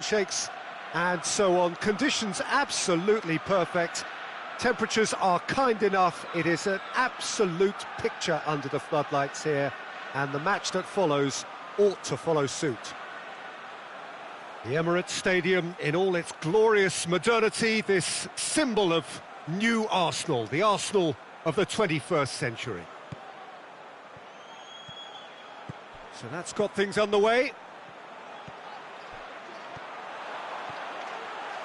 handshakes and so on. Conditions absolutely perfect. Temperatures are kind enough. It is an absolute picture under the floodlights here, and the match that follows ought to follow suit. The Emirates Stadium in all its glorious modernity, this symbol of new Arsenal, the Arsenal of the 21st century. So that's got things underway.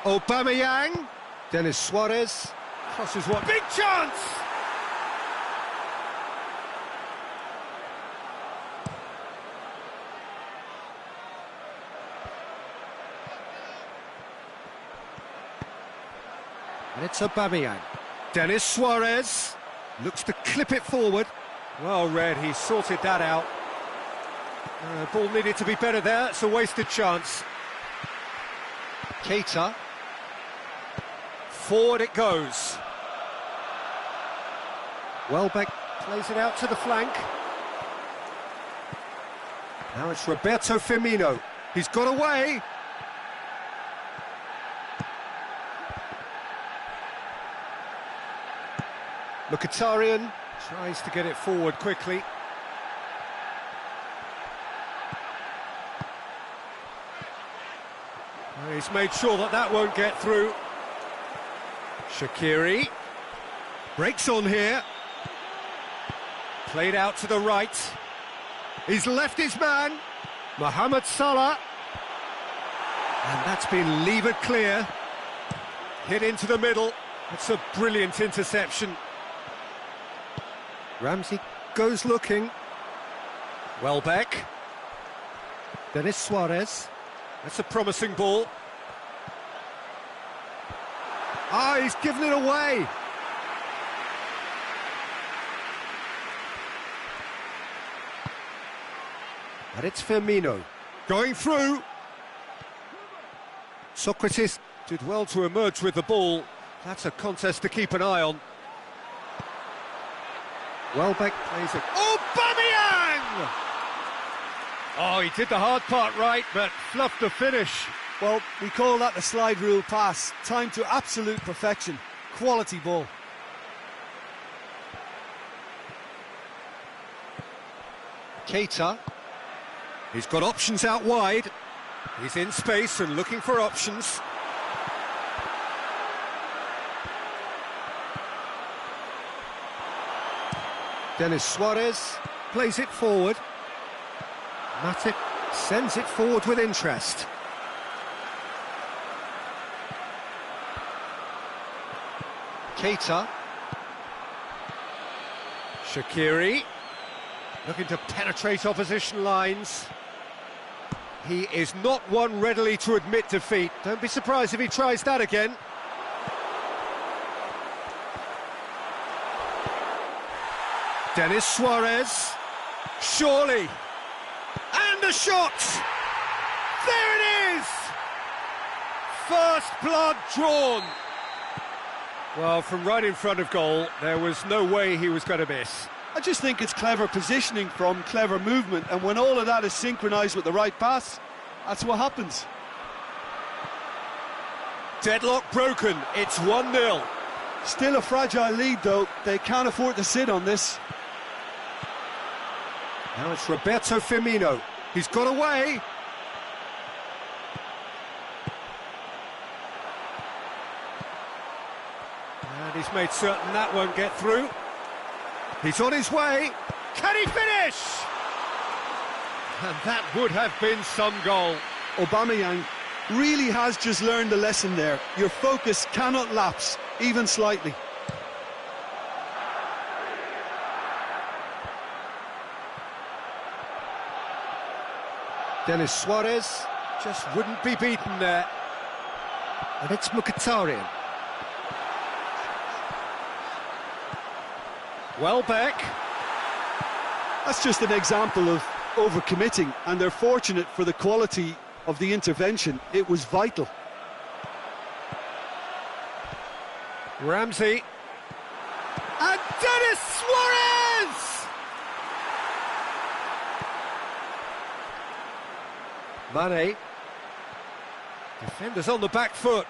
Aubameyang, Denis Suarez, crosses one, big chance! And it's Aubameyang. Denis Suarez looks to clip it forward. Well read, he sorted that out. Ball needed to be better there, it's a wasted chance. Keita. Forward it goes. Welbeck plays it out to the flank. Now it's Roberto Firmino. He's got away. Mkhitaryan tries to get it forward quickly. He's made sure that that won't get through. Shaqiri breaks on here. Played out to the right. He's left his man. Mohamed Salah. And that's been levered clear. Hit into the middle. It's a brilliant interception. Ramsey goes looking. Welbeck. Denis Suarez. That's a promising ball. Ah, he's given it away. And it's Firmino. Going through. Socrates did well to emerge with the ball. That's a contest to keep an eye on. Welbeck plays it. Aubameyang! Oh, he did the hard part right, but fluffed the finish. Well, we call that the slide rule pass. Time to absolute perfection. Quality ball. Keita. He's got options out wide. He's in space and looking for options. Denis Suarez plays it forward. Matip sends it forward with interest. Keita. Shaqiri. Looking to penetrate opposition lines. He is not one readily to admit defeat. Don't be surprised if he tries that again. Denis Suarez. Surely. And the shot! There it is! First blood drawn. Well, from right in front of goal, there was no way he was going to miss. I just think it's clever positioning from clever movement, and when all of that is synchronised with the right pass, that's what happens. Deadlock broken, it's 1-0. Still a fragile lead, though. They can't afford to sit on this. Now it's Roberto Firmino. He's got away. And he's made certain that won't get through. He's on his way. Can he finish? And that would have been some goal. Aubameyang really has just learned the lesson there. Your focus cannot lapse, even slightly. Denis Suarez just wouldn't be beaten there. And it's Mkhitaryan. Welbeck. That's just an example of overcommitting, and they're fortunate for the quality of the intervention. It was vital. Ramsey. And Denis Suarez! Mane. Defenders on the back foot.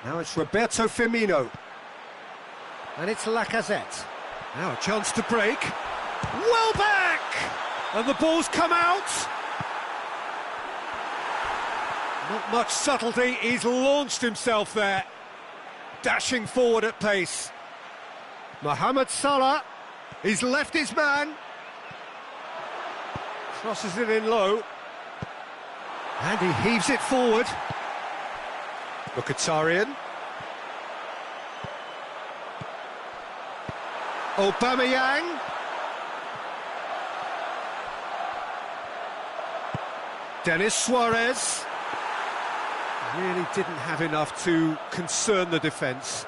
Now it's Roberto Firmino. And it's Lacazette. Now a chance to break. Well back! And the ball's come out. Not much subtlety, he's launched himself there. Dashing forward at pace. Mohamed Salah, he's left his man. Crosses it in low. And he heaves it forward. Mkhitaryan. Aubameyang. Denis Suarez. Really didn't have enough to concern the defence.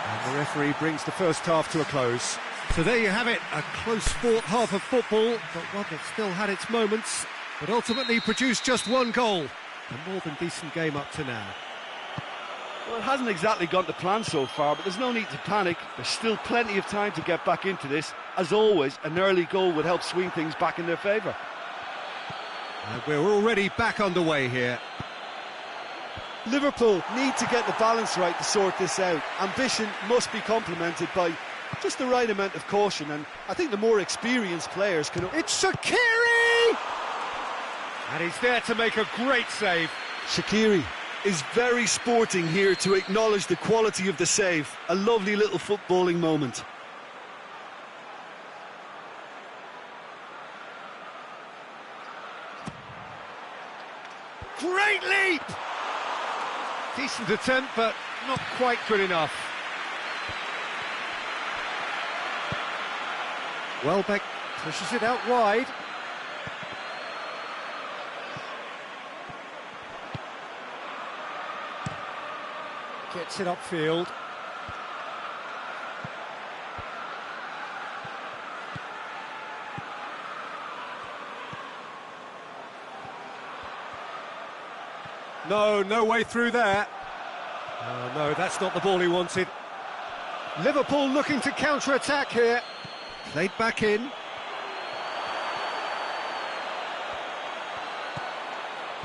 And the referee brings the first half to a close. So there you have it, a close-fought half of football, but one that still had its moments, but ultimately produced just one goal. A more than decent game up to now. Well, it hasn't exactly gone to plan so far, but there's no need to panic. There's still plenty of time to get back into this. As always, an early goal would help swing things back in their favour. And we're already back underway here. Liverpool need to get the balance right to sort this out. Ambition must be complemented by just the right amount of caution, and I think the more experienced players can... It's Shaqiri! And he's there to make a great save. Shaqiri is very sporting here to acknowledge the quality of the save. A lovely little footballing moment. Great leap! Decent attempt, but not quite good enough. Welbeck pushes it out wide. Gets it upfield. No way through there. Oh, no, that's not the ball he wanted. Liverpool looking to counter-attack here. Played back in.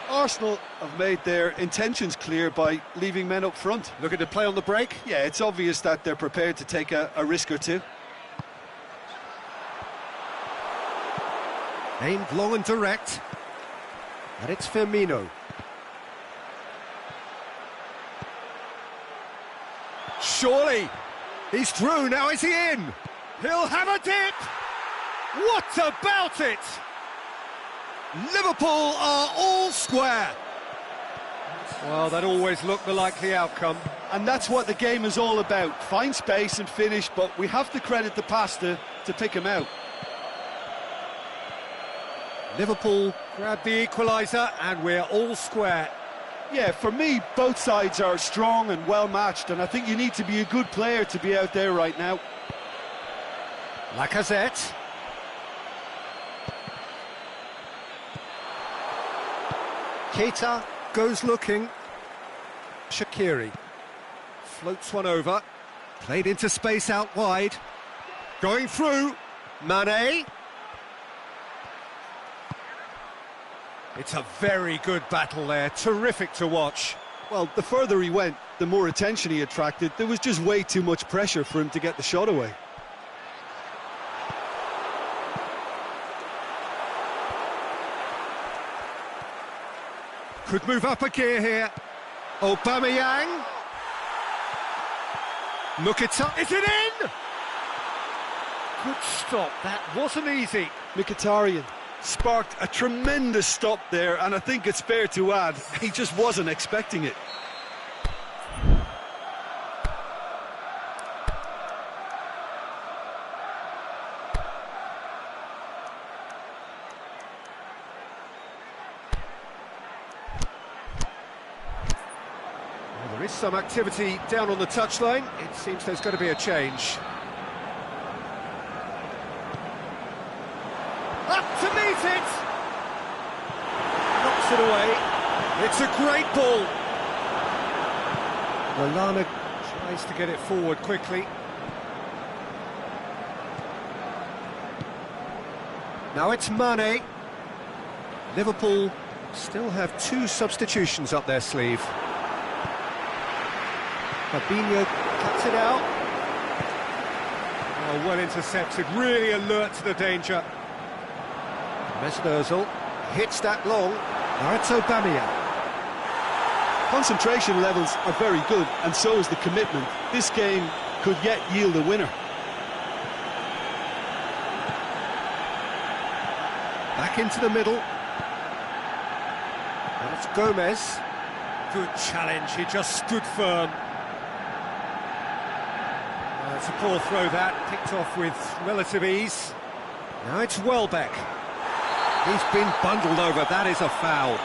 Arsenal have made their intentions clear by leaving men up front. Looking to play on the break. Yeah, it's obvious that they're prepared to take a risk or two. Aimed long and direct. And it's Firmino. Surely, he's through, now is he in? He'll have a dip! What about it? Liverpool are all square. Well, that always looked the likely outcome. And that's what the game is all about. Find space and finish, but we have to credit the pasta to pick him out. Liverpool grab the equaliser and we're all square. Yeah, for me, both sides are strong and well matched, and I think you need to be a good player to be out there right now. Lacazette. Keita goes looking. Shaqiri floats one over. Played into space out wide. Going through. Mane. It's a very good battle there, terrific to watch. Well, the further he went, the more attention he attracted. There was just way too much pressure for him to get the shot away. Could move up a gear here. Aubameyang. Mkhitaryan. Is it in? Good stop, that wasn't easy. Mkhitaryan sparked a tremendous stop there, and I think it's fair to add, he just wasn't expecting it. Well, there is some activity down on the touchline. It seems there's going to be a change. Up to meet it! Knocks it away. It's a great ball. Lallana tries to get it forward quickly. Now it's Mane. Liverpool Still have two substitutions up their sleeve. Fabinho cuts it out. Oh, well intercepted, really alert to the danger. Mesut Ozil hits that long. Now it's Aubameyang. Concentration levels are very good, and so is the commitment. This game could yet yield a winner. Back into the middle. That's Gomez. Good challenge, he just stood firm. It's a poor throw that, picked off with relative ease. Now it's Welbeck. He's been bundled over, that is a foul.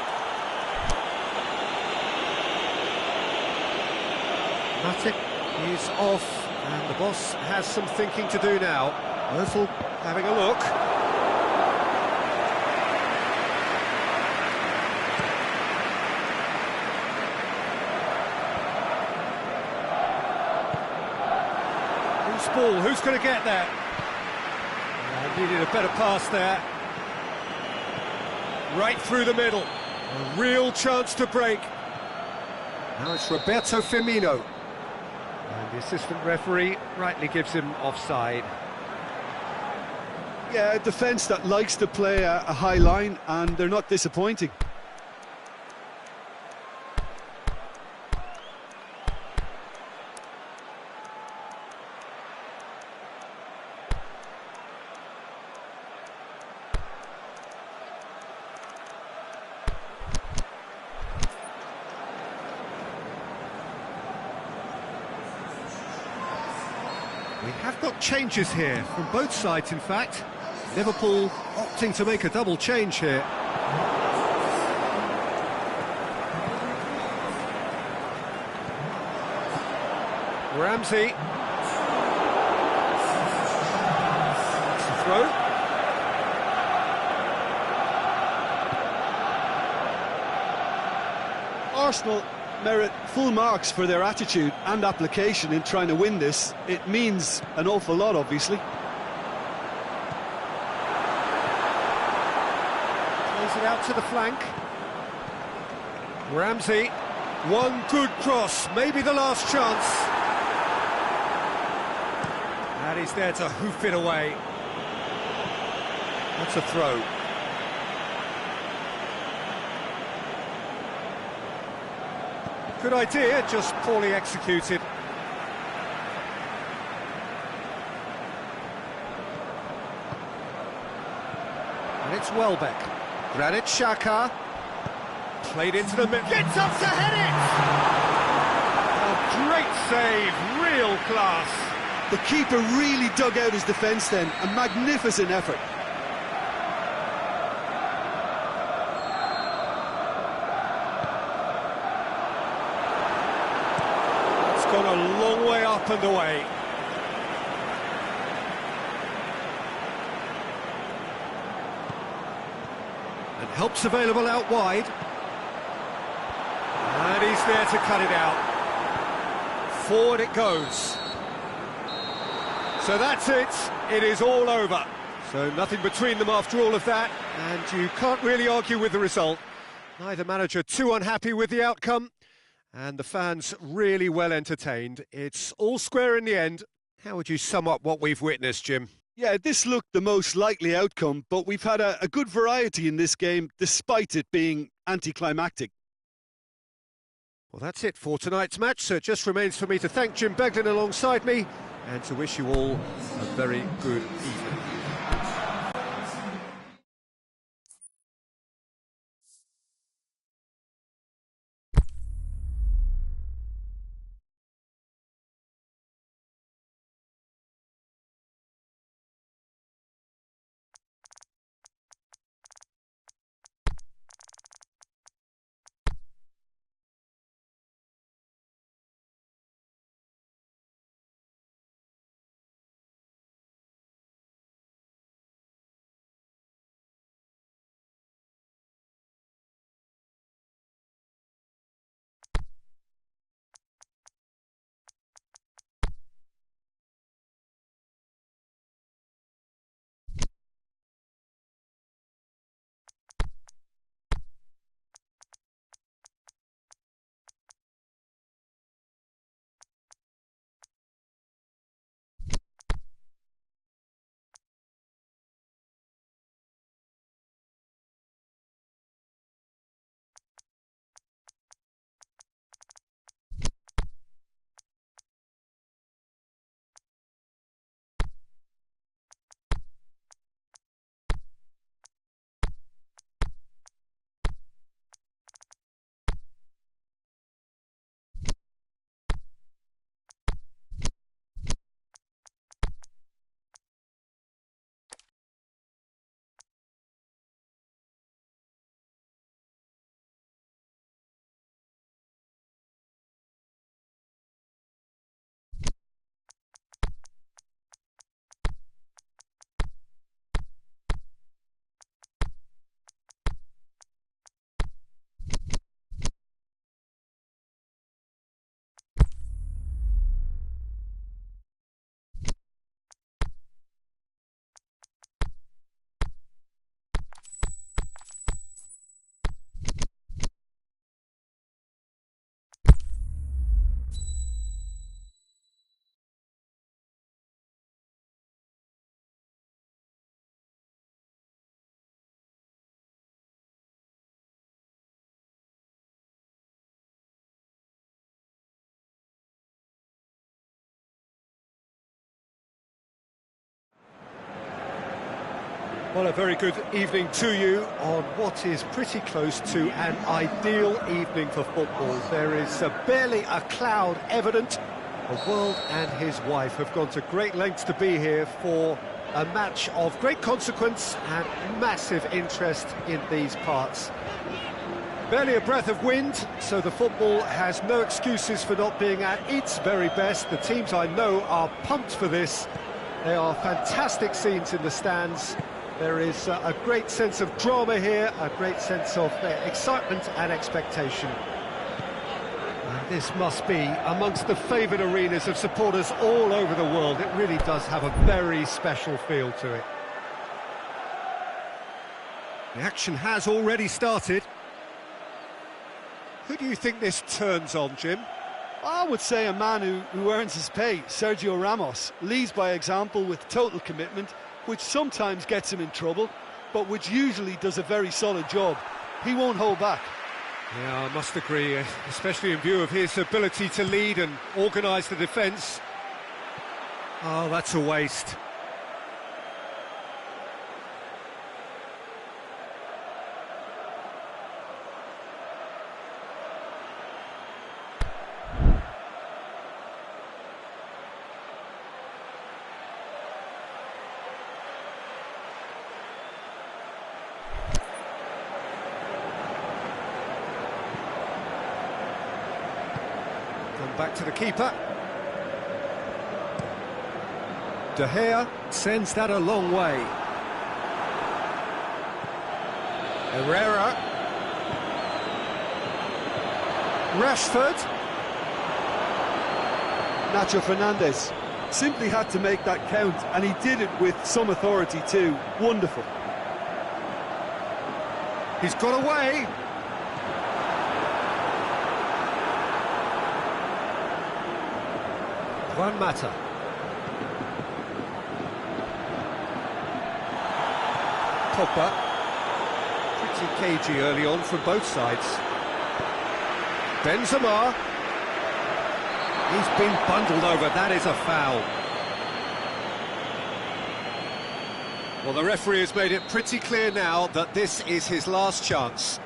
Matic is off, and the boss has some thinking to do now. Ozil having a look. Who's ball? Who's going to get that? Needed a better pass there. Right through the middle. A real chance to break. Now it's Roberto Firmino. And the assistant referee rightly gives him offside. Yeah, a defence that likes to play a high line, and they're not disappointing. We have got changes here, from both sides in fact. Liverpool opting to make a double change here. Ramsey. That's the throw. Arsenal merit full marks for their attitude and application in trying to win this. It means an awful lot, obviously. Plays it out to the flank. Ramsey, one good cross, maybe the last chance. And he's there to hoof it away. That's a throw. Good idea, just poorly executed. And it's Welbeck. Granit Xhaka. Played into the middle. Gets up to head it! A great save, real class. The keeper really dug out his defence then. A magnificent effort. Gone a long way up and away. And help's available out wide. And he's there to cut it out. Forward it goes. So that's it. It is all over. So nothing between them after all of that. And you can't really argue with the result. Neither manager too unhappy with the outcome. And the fans really well entertained. It's all square in the end. How would you sum up what we've witnessed, Jim? Yeah, this looked the most likely outcome, but we've had a good variety in this game, despite it being anticlimactic. Well, that's it for tonight's match, so it just remains for me to thank Jim Beglin alongside me and to wish you all a very good evening. Well, a very good evening to you on what is pretty close to an ideal evening for football. There is barely a cloud evident. The world and his wife have gone to great lengths to be here for a match of great consequence and massive interest in these parts. Barely a breath of wind, so the football has no excuses for not being at its very best. The teams I know are pumped for this. They are fantastic scenes in the stands. There is a great sense of drama here, a great sense of excitement and expectation. And this must be amongst the favoured arenas of supporters all over the world. It really does have a very special feel to it. The action has already started. Who do you think this turns on, Jim? I would say a man who earns his pay, Sergio Ramos, leads by example with total commitment, which sometimes gets him in trouble, but which usually does a very solid job. He won't hold back. Yeah, I must agree, especially in view of his ability to lead and organise the defence. Oh, that's a waste. Back to the keeper. De Gea sends that a long way. Herrera. Rashford. Nacho Fernandez simply had to make that count, and he did it with some authority too. Wonderful. He's got away. One matter. Pogba. Pretty cagey early on from both sides. Benzema. He's been bundled over. That is a foul. Well, the referee has made it pretty clear now that this is his last chance.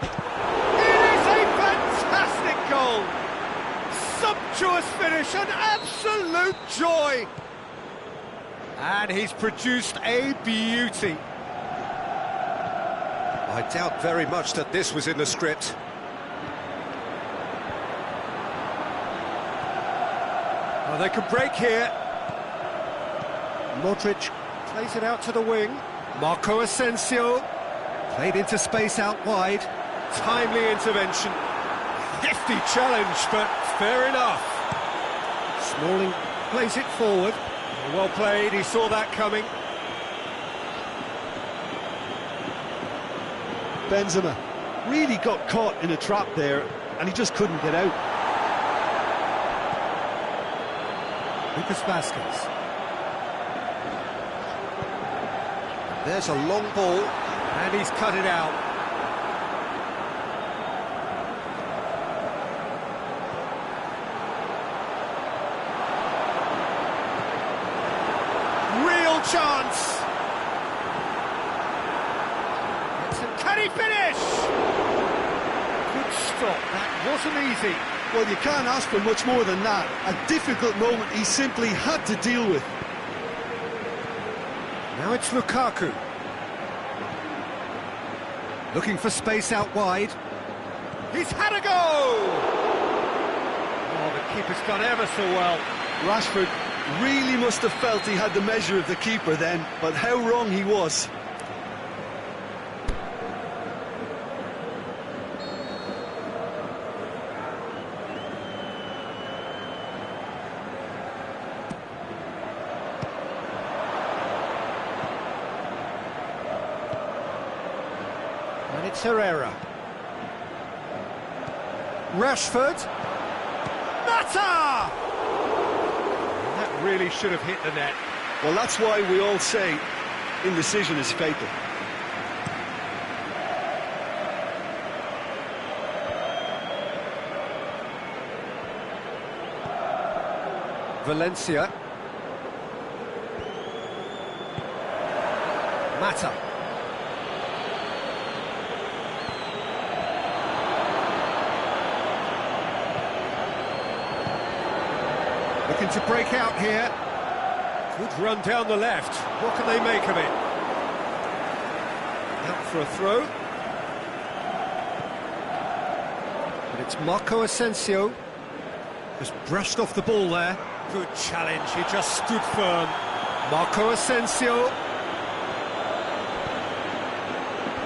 It is a fantastic goal! Sumptuous finish, an absolute joy! And he's produced a beauty. I doubt very much that this was in the script. Well, they can break here. Modric plays it out to the wing. Marco Asensio played into space out wide. Timely intervention. Hefty challenge, but fair enough. Smalling plays it forward. Well played, he saw that coming. Benzema really got caught in a trap there, and he just couldn't get out. Lucas Vazquez. There's a long ball, and he's cut it out. Chance. Can he finish? Good stop. That wasn't easy. Well, you can't ask for much more than that. A difficult moment he simply had to deal with. Now it's Lukaku. Looking for space out wide. He's had a go! Oh, the keeper's done ever so well. Rashford really must have felt he had the measure of the keeper then, but how wrong he was. And it's Herrera. Rashford. Mata! Really should have hit the net. Well, that's why we all say indecision is fatal. Valencia. Mata. Looking to break out here. Good run down the left. What can they make of it? Out for a throw. But it's Marco Asensio. Just brushed off the ball there. Good challenge, he just stood firm. Marco Asensio.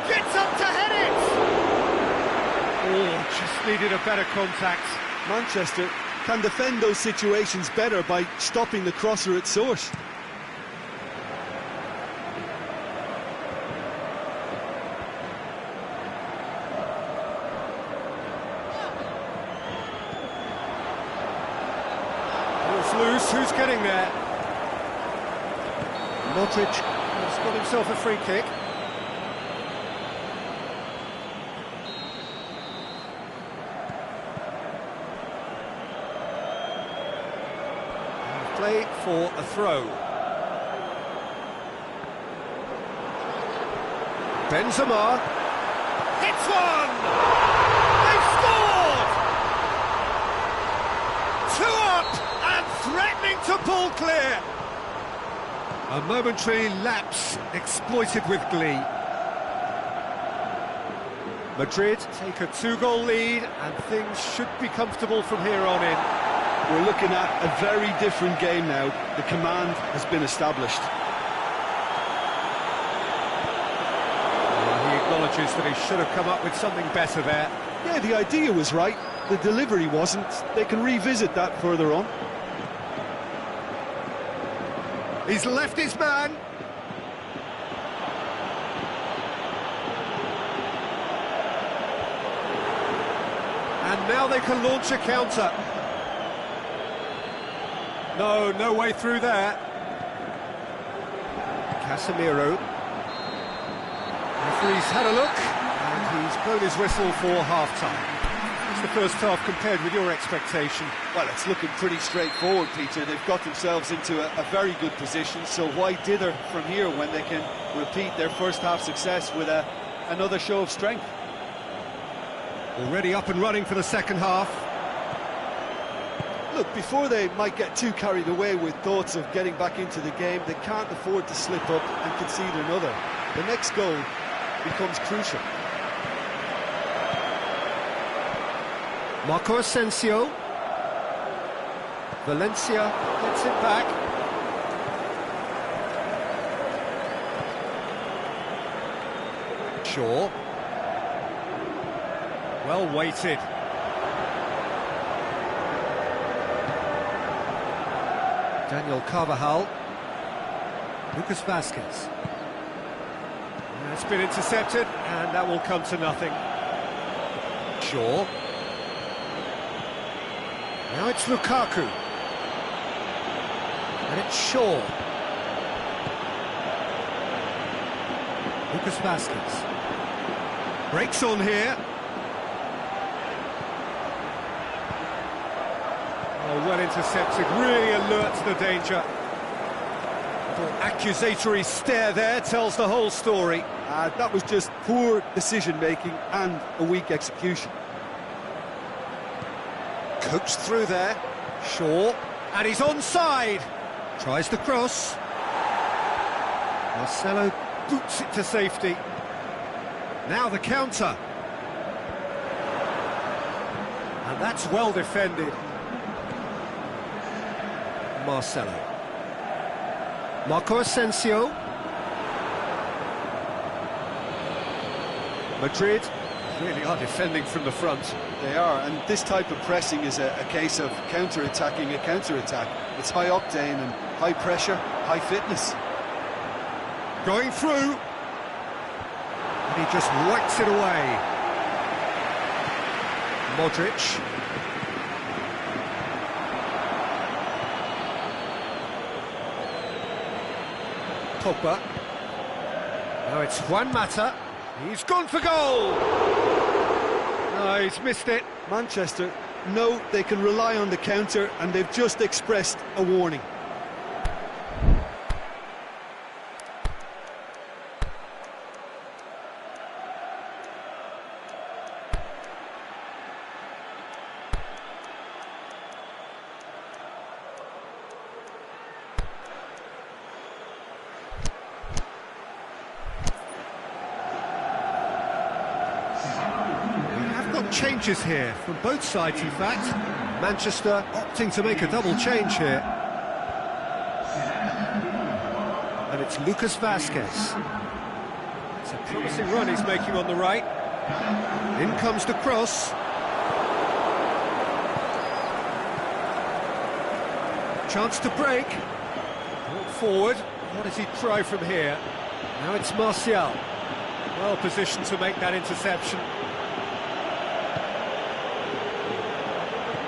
Gets up to head it! Oh, just needed a better contact. Manchester can defend those situations better by stopping the crosser at source. Loose, who's getting there? Modric has got himself a free kick. Play for a throw. Benzema hits one! They've scored! 2 up! And threatening to pull clear. A momentary lapse exploited with glee. Madrid take a 2-goal lead and things should be comfortable from here on in. We're looking at a very different game now. The command has been established. He acknowledges that he should have come up with something better there. Yeah, the idea was right. The delivery wasn't. They can revisit that further on. He's left his man. And now they can launch a counter. No way through there. Casemiro. Referee's had a look, and he's blown his whistle for half-time. What's the first half compared with your expectation? Well, it's looking pretty straightforward, Peter. They've got themselves into a very good position, so why dither from here when they can repeat their first half success with another show of strength? Already up and running for the second half. Look, before they might get too carried away with thoughts of getting back into the game, they can't afford to slip up and concede another. The next goal becomes crucial. Marco Asensio. Valencia gets it back. Shaw. Well weighted. Daniel Carvajal. Lucas Vazquez. It's been intercepted, and that will come to nothing. Shaw. Now it's Lukaku. And it's Shaw. Lucas Vazquez. Breaks on here. Oh, well intercepted, really alert to the danger. Little accusatory stare there tells the whole story. That was just poor decision-making and a weak execution. Coaxed through there. Shaw. And he's onside. Tries the cross. Marcelo boots it to safety. Now the counter. And that's well defended. Marcelo. Marco Asensio. Madrid really are defending from the front. They are, and this type of pressing is a case of counter-attacking a counter-attack. It's high octane and high pressure, high fitness. Going through. And he just whacks it away. Modric. Pogba. Now it's Juan Mata. He's gone for goal! No, he's missed it. Manchester know they can rely on the counter, and they've just expressed a warning. got changes here from both sides, in fact. Manchester opting to make a double change here. And it's Lucas Vazquez. It's a promising run he's making on the right. In comes the cross. Chance to break. Brought forward. What does he try from here? Now it's Martial. Well positioned to make that interception.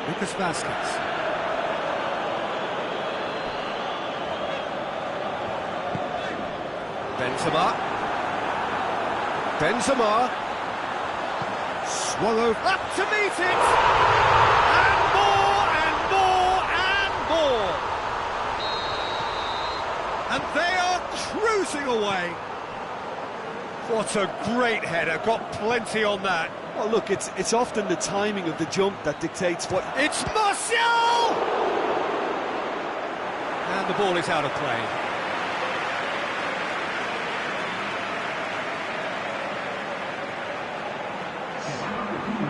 Lucas Vazquez. Benzema. Swung over. Up to meet it! And more, and more, and more! And they are cruising away. What a great header, got plenty on that. Well, look, it's often the timing of the jump that dictates what... It's Martial! And the ball is out of play.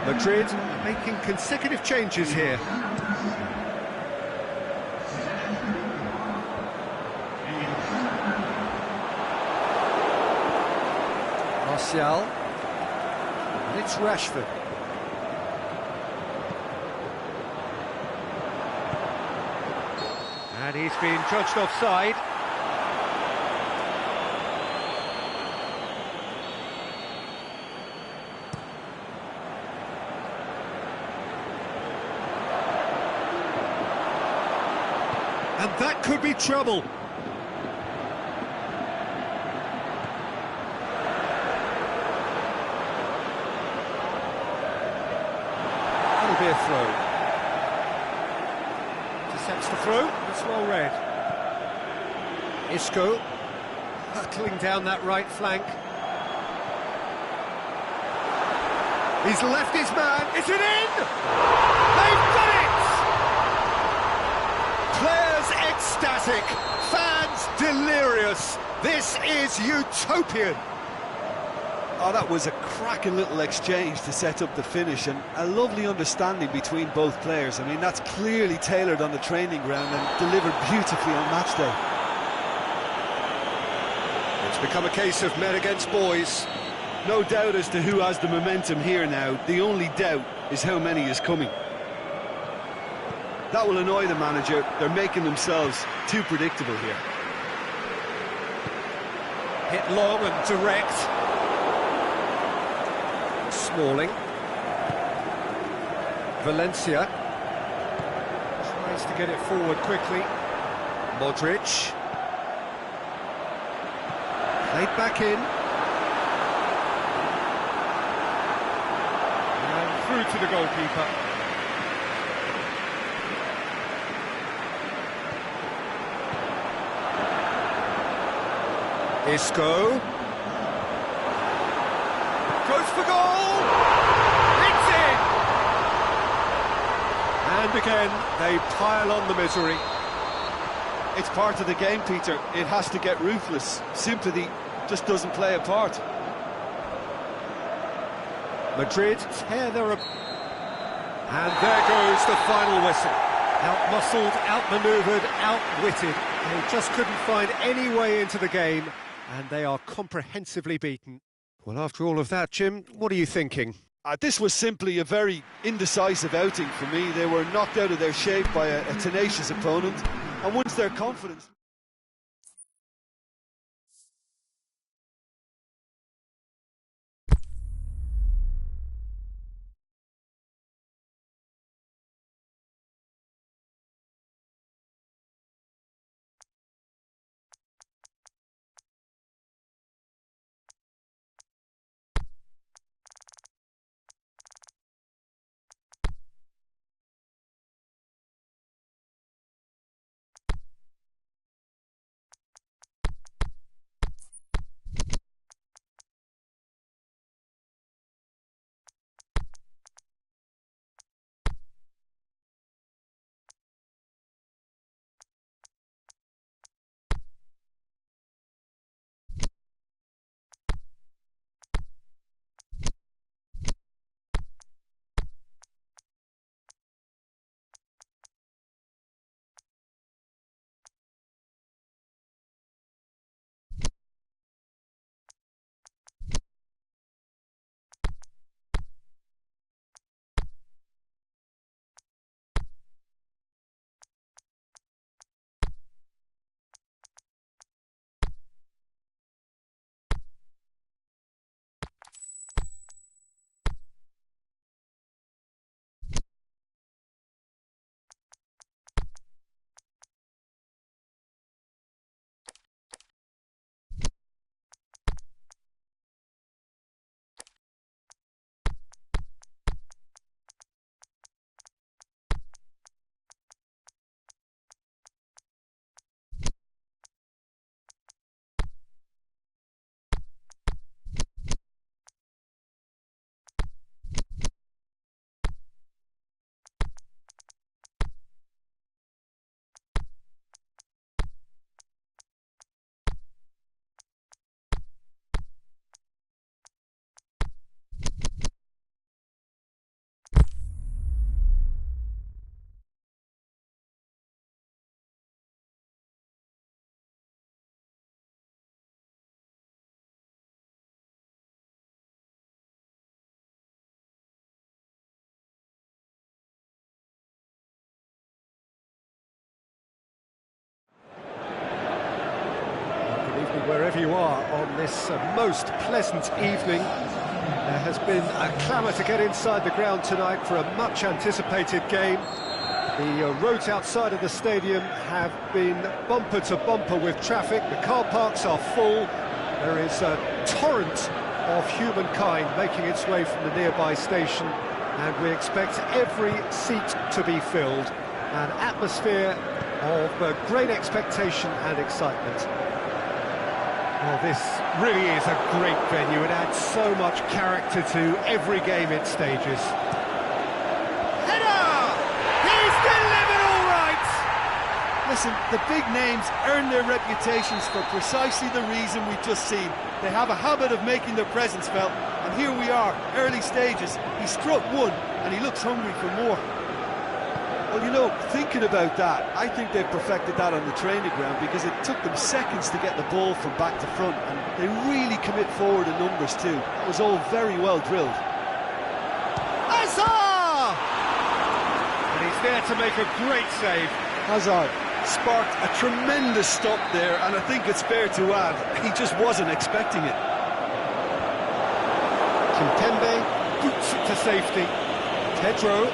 Madrid making consecutive changes here. Martial. And it's Rashford. And he's been judged offside. And that could be trouble. That'll be a throw. Intercepts the throw. It's well read. Isco hurtling down that right flank. He's left his man. Is it in? They've done it! Players ecstatic, fans delirious. This is utopian. Oh, that was a cracking little exchange to set up the finish, and a lovely understanding between both players. I mean, that's clearly tailored on the training ground and delivered beautifully on match day. It's become a case of men against boys. No doubt as to who has the momentum here now. The only doubt is how many is coming. That will annoy the manager. They're making themselves too predictable here. Hit long and direct. Smalling. Valencia tries to get it forward quickly. Modric. Played back in. And through to the goalkeeper. Isco. Goes for goal! It's in! And again, they pile on the misery. It's part of the game, Peter. It has to get ruthless. Sympathy just doesn't play a part. Madrid tear their... And there goes the final whistle. Out-muscled, out-manoeuvred, outwitted. They just couldn't find any way into the game, and they are comprehensively beaten. Well, after all of that, Jim, what are you thinking? This was simply a very indecisive outing for me. They were knocked out of their shape by a tenacious opponent, and once their confidence... wherever you are on this most pleasant evening. There has been a clamour to get inside the ground tonight for a much-anticipated game. The roads outside of the stadium have been bumper to bumper with traffic. The car parks are full. There is a torrent of humankind making its way from the nearby station, and we expect every seat to be filled. An atmosphere of great expectation and excitement. Well, this really is a great venue. It adds so much character to every game it stages. Header! He's delivered all right! Listen, the big names earn their reputations for precisely the reason we've just seen. They have a habit of making their presence felt, and here we are, early stages. He struck one, and he looks hungry for more. Well, you know, thinking about that, I think they've perfected that on the training ground, because it took them seconds to get the ball from back to front, and they really commit forward in numbers too. It was all very well drilled. Hazard! And he's there to make a great save. Hazard sparked a tremendous stop there, and I think it's fair to add, he just wasn't expecting it. Kimpembe boots it to safety. Pedro.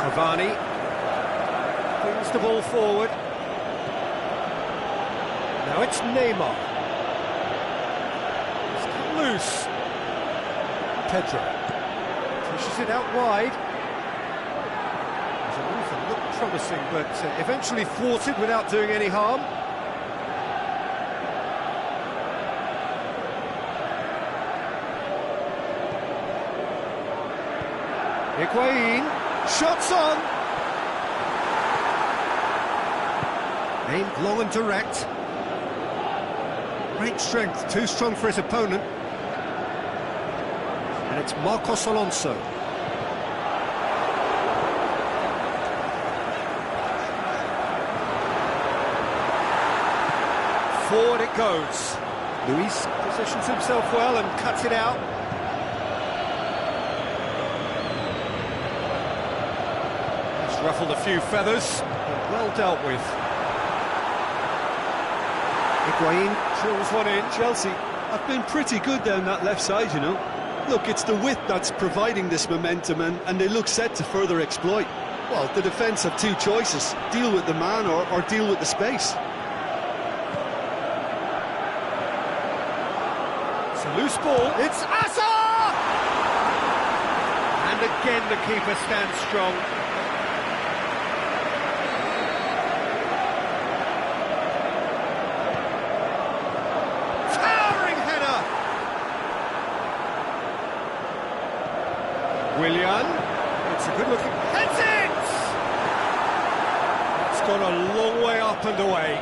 Cavani brings the ball forward. Now it's Neymar. It's come loose. Pedro pushes it out wide. There's a move that looked promising, but eventually thwarted without doing any harm. Higuain. Shots on! Aimed long and direct. Great strength, too strong for his opponent. And it's Marcos Alonso. Forward it goes. Luis positions himself well and cuts it out. Ruffled a few feathers, but well dealt with. Higuain drills one in. Chelsea have been pretty good down that left side, you know. Look, it's the width that's providing this momentum, and they look set to further exploit. Well, the defence have two choices: deal with the man or deal with the space. It's a loose ball. It's Hazard! And again the keeper stands strong. Willian, it's a good looking... Heads it! It's gone a long way up and away.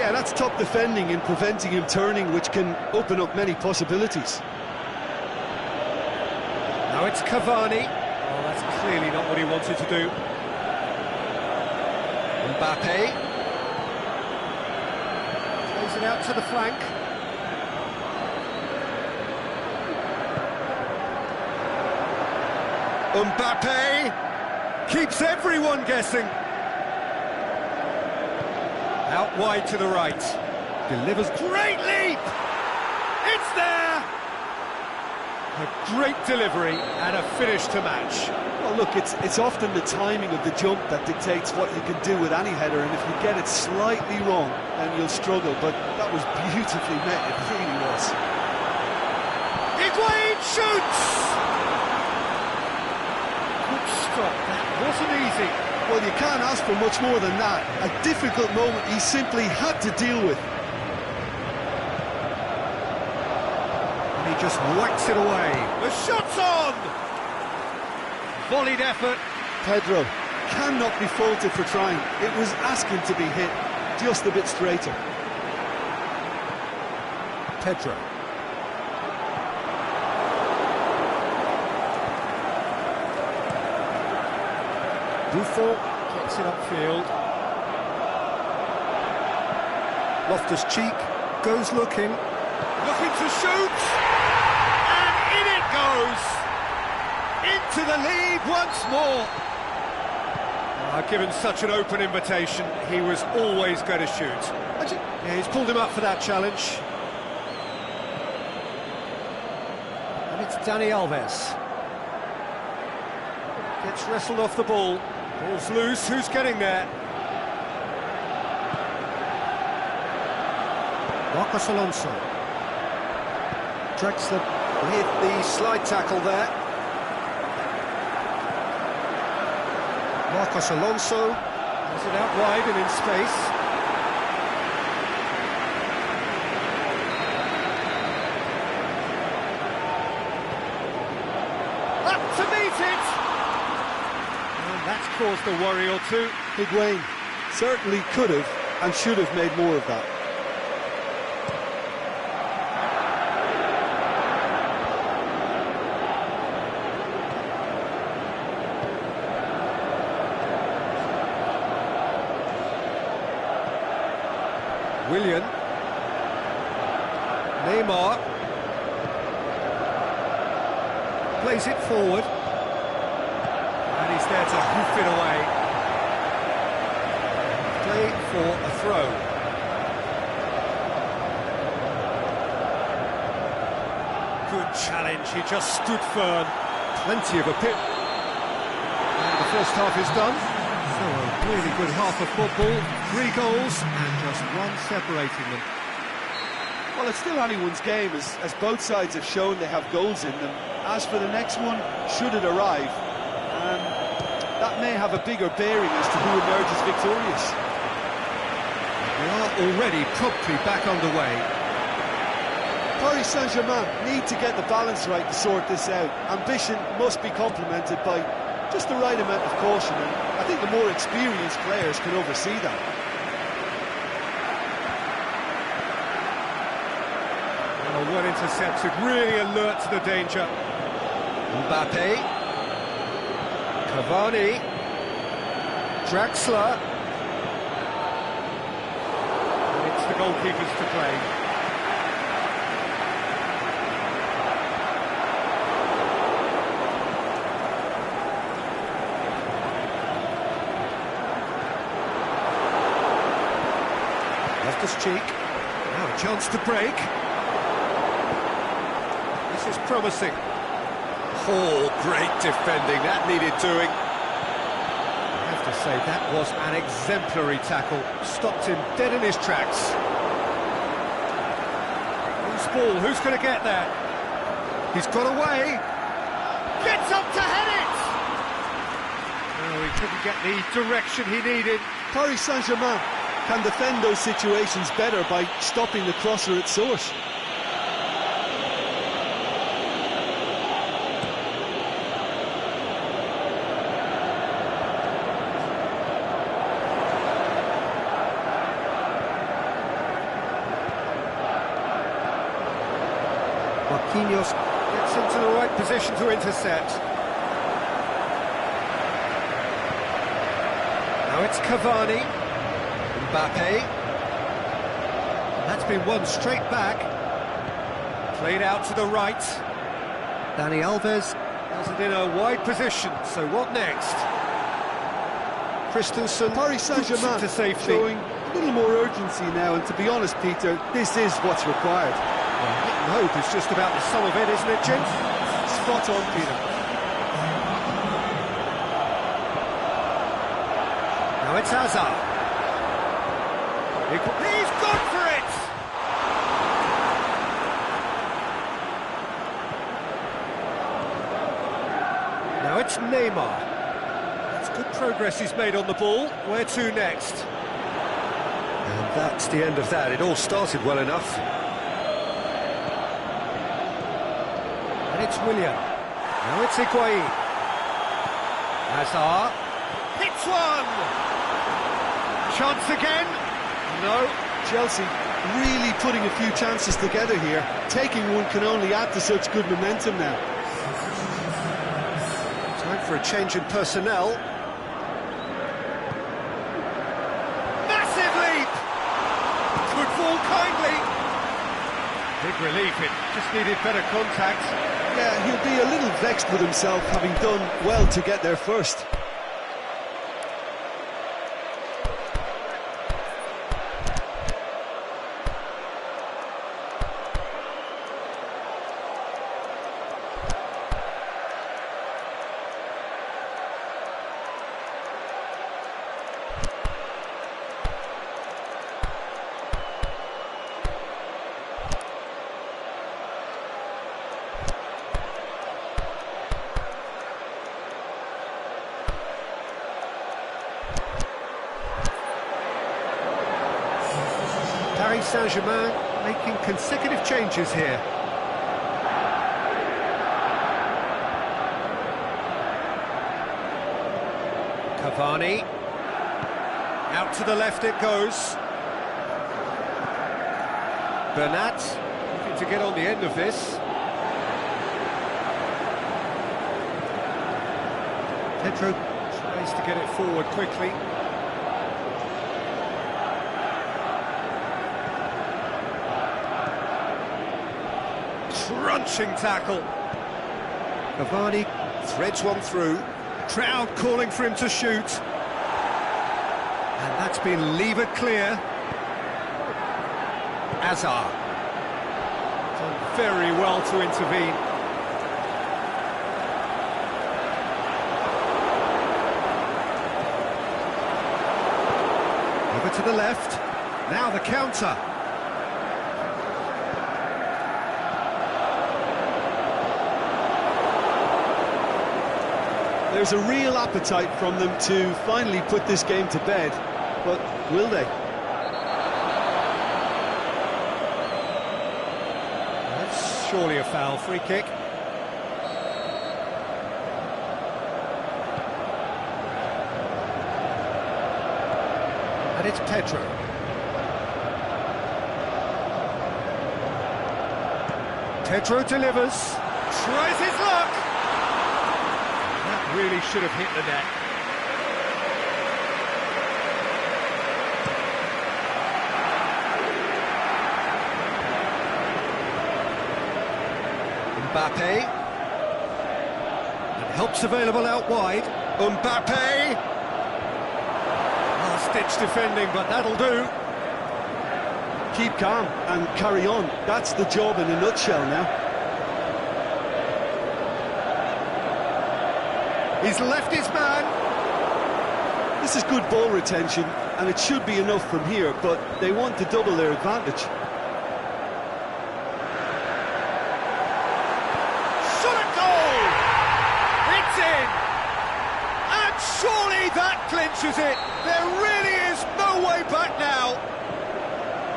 Yeah, that's top defending and preventing him turning, which can open up many possibilities. Now it's Cavani. Oh, that's clearly not what he wanted to do. Mbappe. Plays it out to the flank. Mbappe keeps everyone guessing. Out wide to the right. Delivers. Great leap! It's there! A great delivery and a finish to match. Well, look, it's often the timing of the jump that dictates what you can do with any header, and if you get it slightly wrong, then you'll struggle. But that was beautifully met, it really was. Higuain shoots! Stop. That wasn't easy. Well, you can't ask for much more than that. A difficult moment he simply had to deal with. And he just whacks it away. The shot's on! Volleyed effort. Pedro cannot be faulted for trying. It was asking to be hit just a bit straighter. Pedro. Buffon gets it upfield. Loftus-Cheek goes looking to shoot, and in it goes. into the lead once more. Given such an open invitation, he was always going to shoot. Yeah, he's pulled him up for that challenge. And it's Dani Alves. Gets wrestled off the ball. Ball's loose, who's getting there? Marcos Alonso. Drexler with the slide tackle there. Marcos Alonso has it out wide and in space. Up to meet it! And that's caused a worry or two. Higuain certainly could have and should have made more of that. Willian, Neymar, plays it forward, and he's there to hoof it away. Play for a throw. Good challenge, he just stood firm. Plenty of a pit. And the first half is done. So a really good half of football, 3 goals and just one separating them. Well, it's still anyone's game, as both sides have shown they have goals in them. As for the next one, should it arrive, that may have a bigger bearing as to who emerges victorious. They are already promptly back underway. Paris Saint-Germain need to get the balance right to sort this out. Ambition must be complemented by just the right amount of caution, and I think the more experienced players can oversee that. Well intercepted, really alert to the danger. Mbappe, Cavani, Draxler, and it's the goalkeepers to play. Cheek. Now a chance to break. This is promising. Oh, great defending. That needed doing. I have to say, that was an exemplary tackle. Stopped him dead in his tracks. Loose ball. Who's going to get there? He's got away. Gets up to head it! No, he couldn't get the direction he needed. Paris Saint-Germain can defend those situations better by stopping the crosser at source. Marquinhos gets into the right position to intercept. Now it's Cavani. Mbappe, that's been won straight back, played out to the right. Dani Alves has it in a wide position, so what next? Christensen, Paris Saint-Germain to safety. Showing a little more urgency now, and to be honest, Peter, this is what's required. Well, hit and hope is just about the sum of it, isn't it, Jim? Spot on, Peter. Now it's Hazard. He's gone for it! Now it's Neymar. That's good progress he's made on the ball. Where to next? And that's the end of that. It all started well enough. And it's Willian. Now it's Higuain. Hazard. Hits one! Chance again. No. Chelsea really putting a few chances together here. Taking one can only add to such good momentum now. Time for a change in personnel. Massive leap! Could fall kindly. Big relief, it just needed better contact. Yeah, he'll be a little vexed with himself, having done well to get there first. Paris Saint-Germain making consecutive changes here. Cavani. Out to the left it goes. Bernat looking to get on the end of this. Pedro tries to get it forward quickly. Crunching tackle. Cavani threads one through. Crowd calling for him to shoot. And that's been levered clear. Hazard. Done very well to intervene. Over to the left. Now the counter. There's a real appetite from them to finally put this game to bed, but will they? That's surely a foul. Free kick. And it's Pedro. Pedro delivers. Tries his luck. Really should have hit the net. Mbappe. And help's available out wide. Mbappe. Last-ditch defending, but that'll do. Keep calm and carry on. That's the job in a nutshell now. He's left his man. This is good ball retention, and it should be enough from here, but they want to double their advantage. Shot at goal! It's in! And surely that clinches it. There really is no way back now.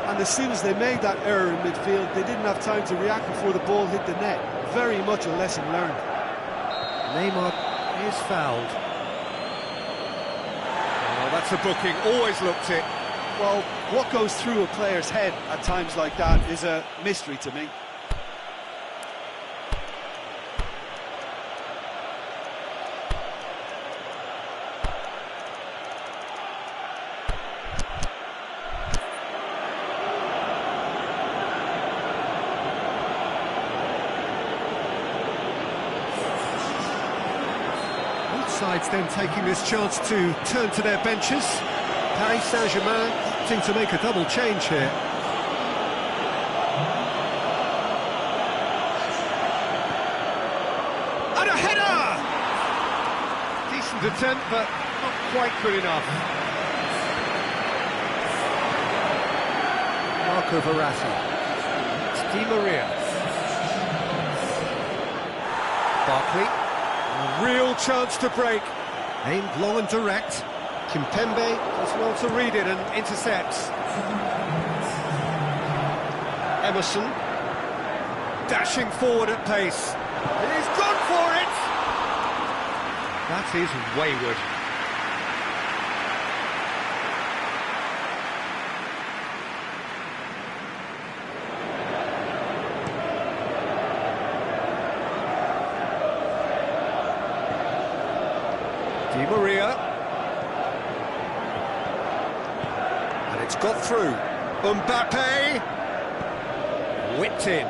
And as soon as they made that error in midfield, they didn't have time to react before the ball hit the net. Very much a lesson learned. Neymar is fouled. Oh, that's a booking, always looked it. Well, what goes through a player's head at times like that is a mystery to me. Sides then taking this chance to turn to their benches. Paris Saint-Germain opting to make a double change here. And a header! Decent attempt, but not quite good enough. Marco Verratti. It's Di Maria. Barkley. A real chance to break. Aimed long and direct. Kimpembe does well to read it and intercepts. Emerson. Dashing forward at pace. He's gone for it! That is wayward. Di Maria. And it's got through. Mbappe. Whipped in.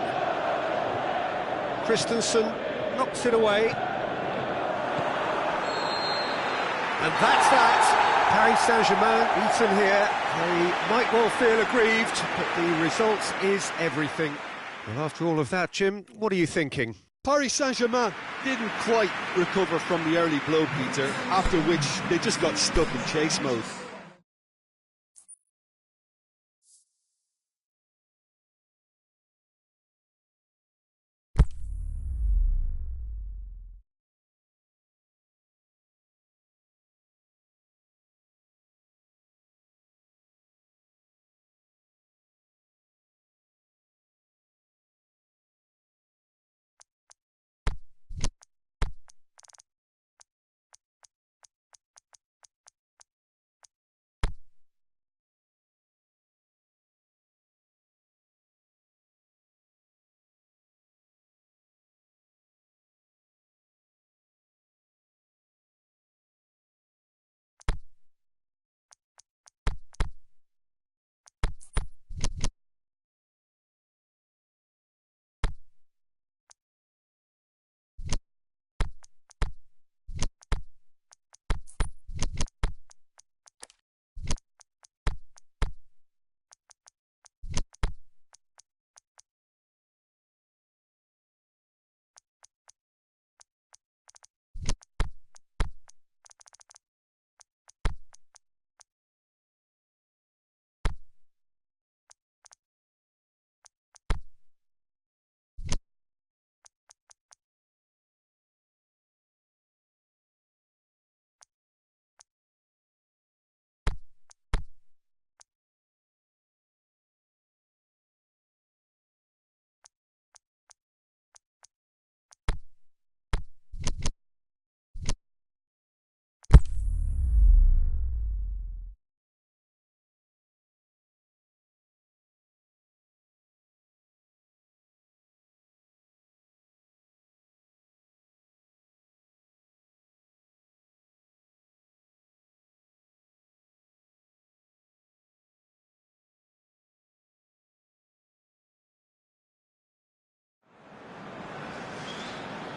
Christensen knocks it away. And that's that. Paris Saint-Germain beaten here. They might well feel aggrieved, but the result is everything. Well, after all of that, Jim, what are you thinking? Paris Saint-Germain didn't quite recover from the early blow, Peter, after which they just got stuck in chase mode.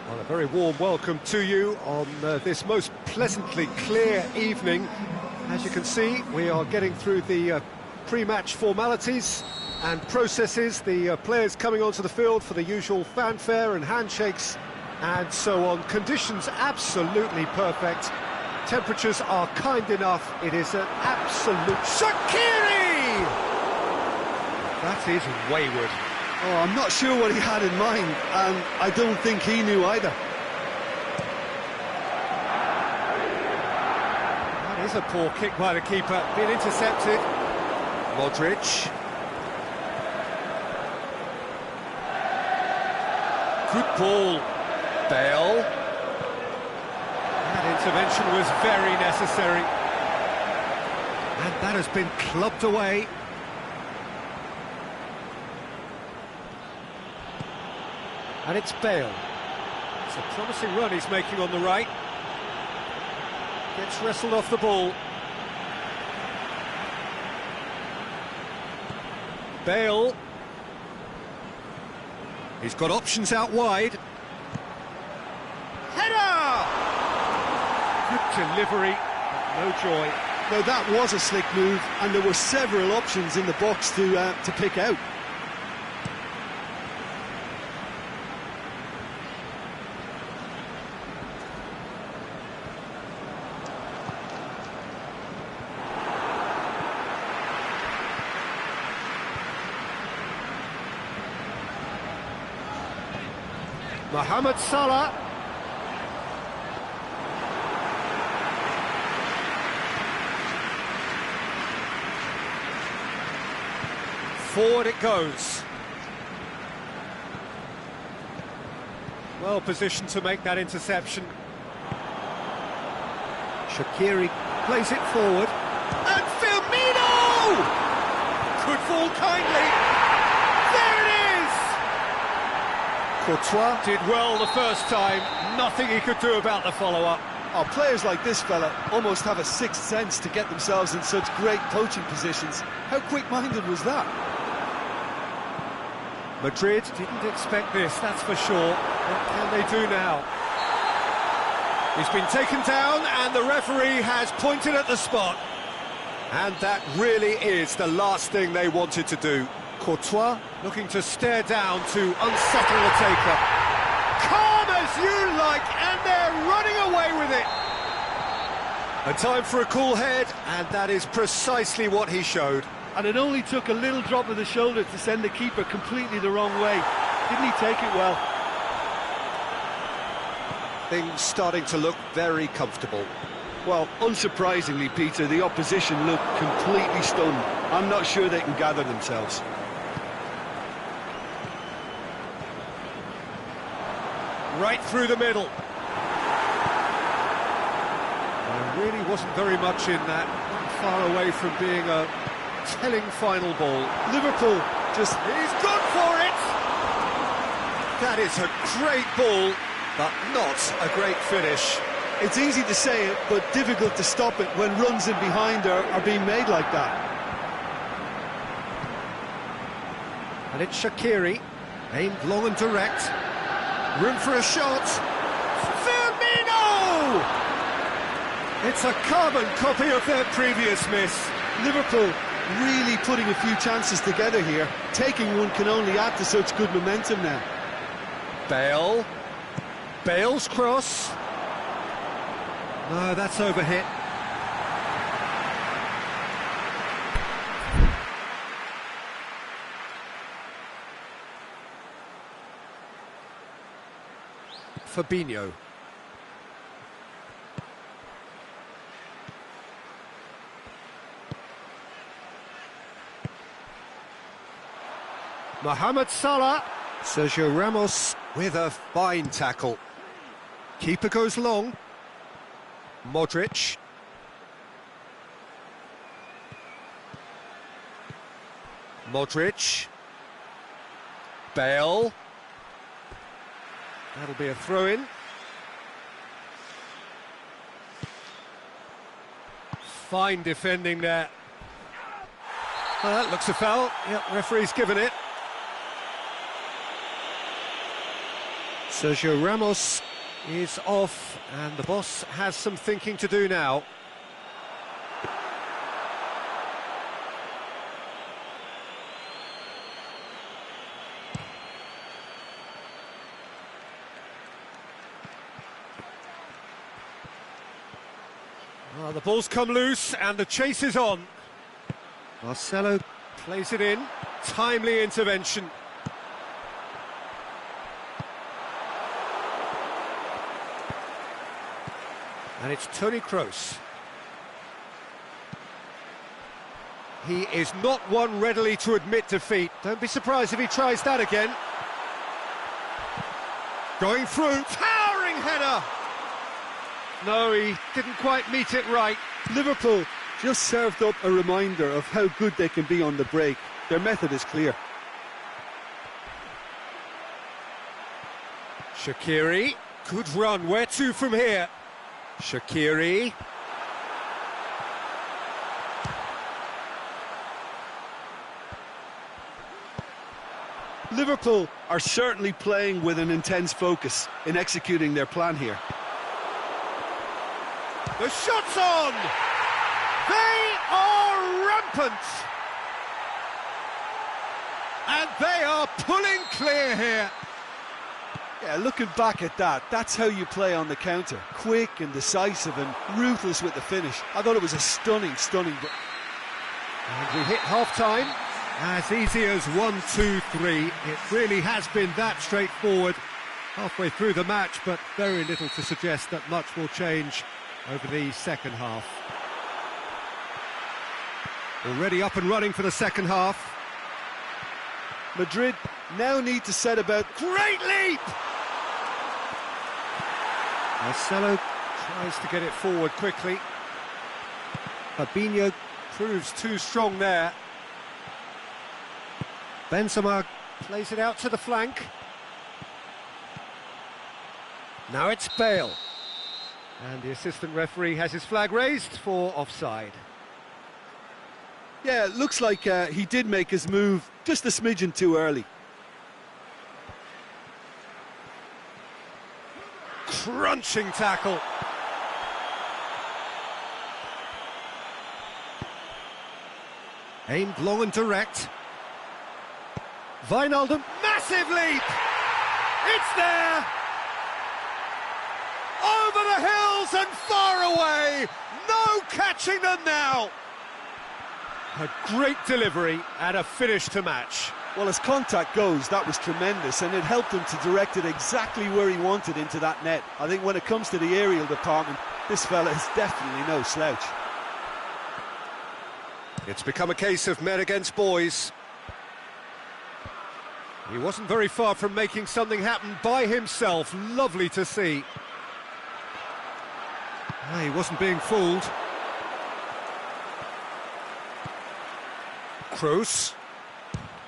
Well, a very warm welcome to you on this most pleasantly clear evening. As you can see, we are getting through the pre-match formalities and processes, the players coming onto the field for the usual fanfare and handshakes and so on. Conditions absolutely perfect. Temperatures are kind enough. It is an absolute... Shaqiri! That is wayward. Oh, I'm not sure what he had in mind, and I don't think he knew either. That is a poor kick by the keeper, being intercepted. Modric. Good ball. Bale. That intervention was very necessary. And that has been clubbed away. And it's Bale. It's a promising run he's making on the right. Gets wrestled off the ball. Bale. He's got options out wide. Header! Good delivery, no joy. Now that was a slick move, and there were several options in the box to pick out. Mohamed Salah. Forward it goes. Well positioned to make that interception. Shaqiri plays it forward. And Firmino! Could fall kindly. Courtois did well the first time, nothing he could do about the follow-up. Oh, players like this fella almost have a sixth sense to get themselves in such great coaching positions. How quick-minded was that? Madrid didn't expect this, that's for sure. What can they do now? He's been taken down and the referee has pointed at the spot. And that really is the last thing they wanted to do. Courtois looking to stare down to unsettle the taker. Calm as you like, and they're running away with it. A time for a cool head, and that is precisely what he showed. And it only took a little drop of the shoulder to send the keeper completely the wrong way. Didn't he take it well? Things starting to look very comfortable. Well, unsurprisingly, Peter, the opposition look completely stunned. I'm not sure they can gather themselves. Right through the middle. There really wasn't very much in that. Not far away from being a telling final ball. Liverpool just... He's gone for it! That is a great ball, but not a great finish. It's easy to say it, but difficult to stop it when runs in behind are being made like that. And it's Shaqiri, aimed long and direct. Room for a shot. Firmino! It's a carbon copy of their previous miss. Liverpool really putting a few chances together here. Taking one can only add to such good momentum now. Bale. Bale's cross. No, that's overhit. Fabinho. Mohamed Salah. Sergio Ramos with a fine tackle. Keeper goes long. Modric. Modric. Bale. That'll be a throw-in. Fine defending there. Well, that looks a foul. Yep, referee's given it. Sergio Ramos is off, and the boss has some thinking to do now. Well, the ball's come loose, and the chase is on. Marcelo plays it in. Timely intervention. And it's Toni Kroos. He is not one readily to admit defeat. Don't be surprised if he tries that again. Going through, towering header! No, he didn't quite meet it right. Liverpool just served up a reminder of how good they can be on the break. Their method is clear. Shaqiri, good run. Where to from here? Shaqiri. Liverpool are certainly playing with an intense focus in executing their plan here. The shot's on! They are rampant! And they are pulling clear here. Yeah, looking back at that, that's how you play on the counter. Quick and decisive and ruthless with the finish. I thought it was a stunning... And we hit half-time. As easy as 1, 2, 3. It really has been that straightforward halfway through the match, but very little to suggest that much will change over the second half. Already up and running for the second half. Madrid now need to set about... Great leap! Marcelo tries to get it forward quickly. Fabinho proves too strong there. Benzema plays it out to the flank. Now it's Bale. And the assistant referee has his flag raised for offside. Yeah, it looks like he did make his move just a smidgen too early. crunching tackle. Aimed long and direct. Wijnaldum, massive leap! It's there! Over the hills and far away! No catching them now! A great delivery and a finish to match. Well, as contact goes, that was tremendous, and it helped him to direct it exactly where he wanted into that net. I think when it comes to the aerial department, this fella is definitely no slouch. It's become a case of men against boys. He wasn't very far from making something happen by himself. Lovely to see. He wasn't being fooled. Kroos.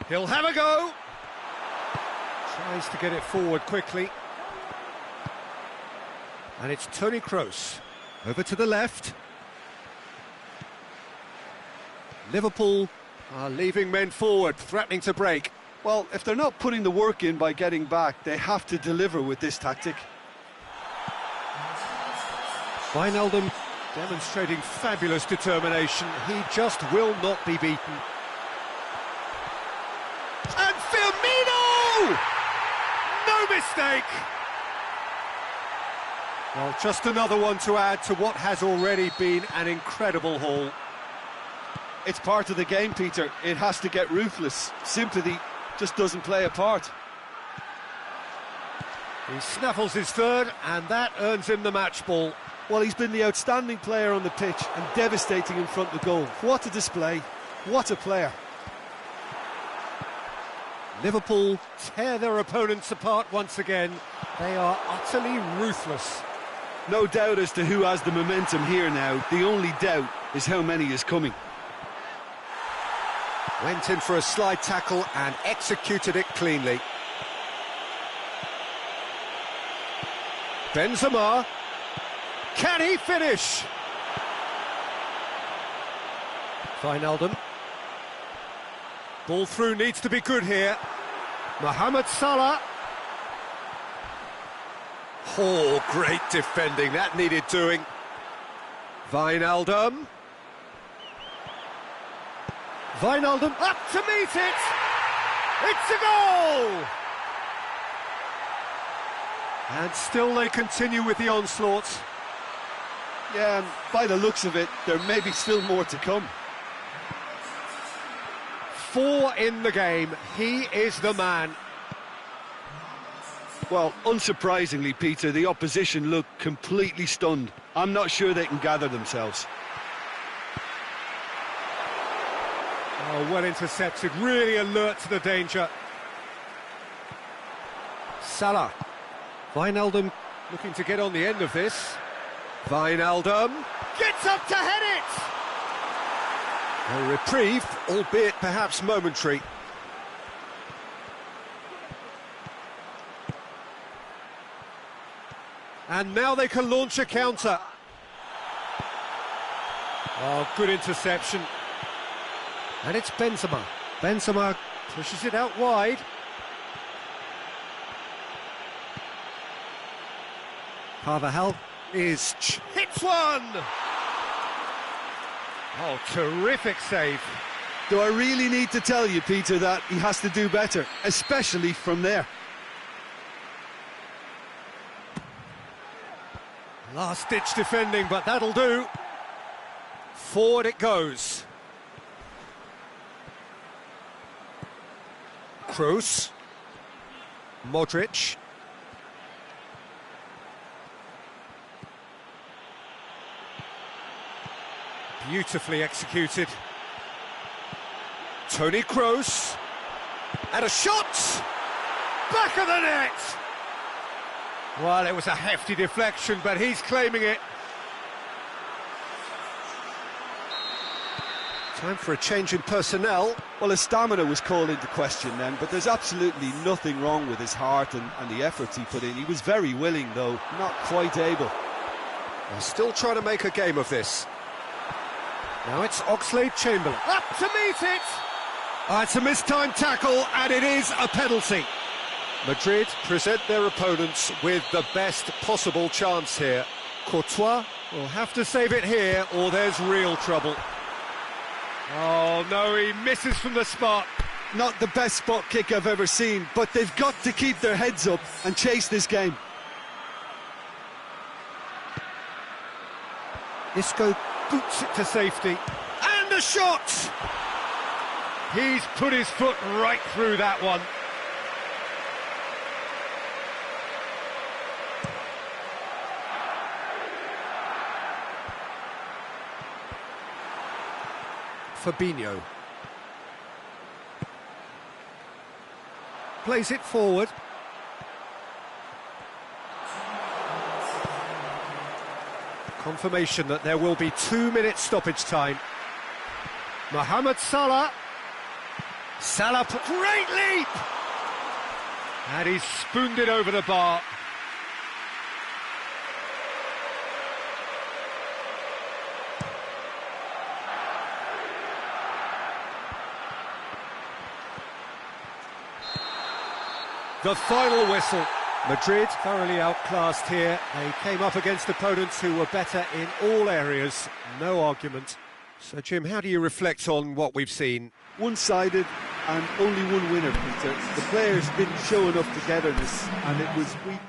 He'll have a go. Tries to get it forward quickly. And it's Toni Kroos. Over to the left. Liverpool are leaving men forward, threatening to break. Well, if they're not putting the work in by getting back, they have to deliver with this tactic. Wijnaldum demonstrating fabulous determination. He just will not be beaten. And Firmino! No mistake! Well, just another one to add to what has already been an incredible haul. It's part of the game, Peter. It has to get ruthless. Sympathy just doesn't play a part. He snaffles his third, and that earns him the match ball. Well, he's been the outstanding player on the pitch and devastating in front of the goal. What a display. What a player. Liverpool tear their opponents apart once again. They are utterly ruthless. No doubt as to who has the momentum here now. The only doubt is how many is coming. Went in for a slide tackle and executed it cleanly. Benzema. Can he finish? Wijnaldum. Ball through needs to be good here. Mohamed Salah. Oh, great defending. That needed doing. Wijnaldum. Wijnaldum up to meet it! It's a goal! And still they continue with the onslaught. Yeah, and by the looks of it, there may be still more to come. 4 in the game. He is the man. Well, unsurprisingly, Peter, the opposition look completely stunned. I'm not sure they can gather themselves. Oh, well intercepted, really alert to the danger. Salah. Wijnaldum looking to get on the end of this. Wijnaldum gets up to head it! A reprieve, albeit perhaps momentary. And now they can launch a counter. Oh, good interception. And it's Benzema. Benzema pushes it out wide. Carvajal hits one! Oh, terrific save. Do I really need to tell you, Peter, that he has to do better, especially from there? Last-ditch defending, but that'll do. Forward it goes. Kroos. Modric. Beautifully executed. Toni Kroos. And a shot! Back of the net! Well, it was a hefty deflection, but he's claiming it. Time for a change in personnel. Well, his stamina was called into question then, but there's absolutely nothing wrong with his heart and the efforts he put in. He was very willing, though, not quite able. They're still trying to make a game of this. Now it's Oxlade-Chamberlain. Up to meet it! It's a mistimed tackle, and it is a penalty. Madrid present their opponents with the best possible chance here. Courtois will have to save it here, or there's real trouble. Oh no, he misses from the spot. Not the best spot kick I've ever seen, but they've got to keep their heads up and chase this game. Isco boots it to safety. And a shot! He's put his foot right through that one. Fabinho. Plays it forward. Confirmation that there will be 2 minutes stoppage time. Mohamed Salah. Salah, great leap! And he's spooned it over the bar. The final whistle. Madrid thoroughly outclassed here. They came up against opponents who were better in all areas. No argument. So, Jim, how do you reflect on what we've seen? One-sided and only one winner, Peter. The players didn't show enough togetherness, and it was weak.